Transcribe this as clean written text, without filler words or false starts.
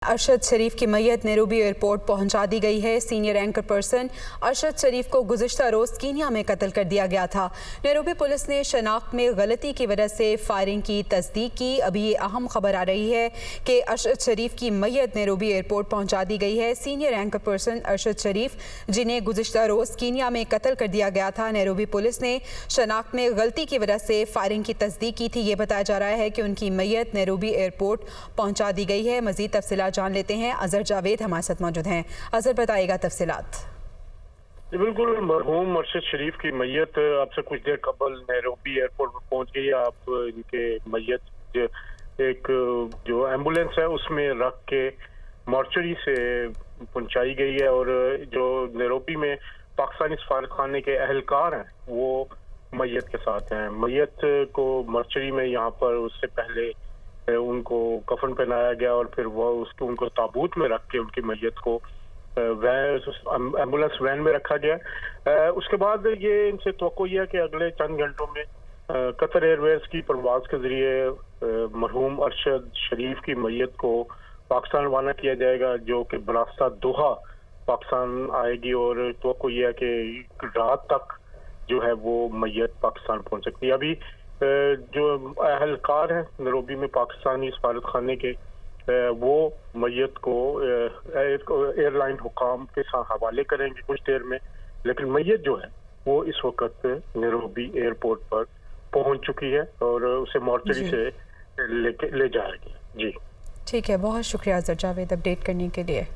अरशद शरीफ की मैयत Nairobi airport पहुंचा दी गई है। सीनियर एंकर पर्सन अरशद शरीफ को गुज़िश्ता रोज़ कीनिया में कत्ल कर दिया गया था। नैरोबी पुलिस ने शनाख्त में गलती की वजह से फायरिंग की तस्दीक की। अभी ये अहम खबर आ रही है कि अरशद शरीफ की मैयत नैरोबी एयरपोर्ट पहुंचा दी गई है। सीनियर एंकर पर्सन अरशद शरीफ, जिन्हें गुज़िश्ता रोज़ कीनिया में कत्ल कर दिया गया था, नैरोबी पुलिस ने शनाख्त में गलती की वजह से फायरिंग की तस्दीक की थी। ये बताया जा रहा है कि उनकी मैयत नैरोबी एयरपोर्ट पहुंचा दी गई है। मज़ीद तफसीलात जान लेते हैं। अजहर जावेद हमारे साथ मौजूद हैं। अजहर, बताइएगा तफसीलात। बिल्कुल, मरहूम अरशद शरीफ की मैयत अब से कुछ देर कबल नैरोबी एयरपोर्ट पर पहुंच गई है। आप इनके मैयत एक जो एम्बुलेंस है उसमें रख के मॉर्चरी से पहुंचाई गई है और जो नैरोबी में पाकिस्तानी सफारतखाने के अहलकार हैं वो मैयत के साथ हैं। मैयत को मॉर्चरी में यहाँ पर उससे पहले उनको कफन पहनाया गया और फिर वो उनको ताबूत में रख के उनकी मैयत को एम्बुलेंस वैन में रखा गया। उसके बाद ये इनसे तवक्को है कि अगले चंद घंटों में कतर एयरवेज की परवाज के जरिए मरहूम अरशद शरीफ की मैयत को पाकिस्तान रवाना किया जाएगा, जो कि बरास्ता दोहा पाकिस्तान आएगी और तवक्को ये है कि रात तक जो है वो मैयत पाकिस्तान पहुंच सकती है। अभी जो अहलकार हैं नैरोबी में पाकिस्तानी सफारतखाने के, वो मैयत को एयरलाइन हुकाम के साथ हवाले करेंगे कुछ देर में, लेकिन मैयत जो है वो इस वक्त नैरोबी एयरपोर्ट पर पहुंच चुकी है और उसे मॉर्चरी से ले जाएगी। जी ठीक है, बहुत शुक्रिया अजहर जावेद अपडेट करने के लिए।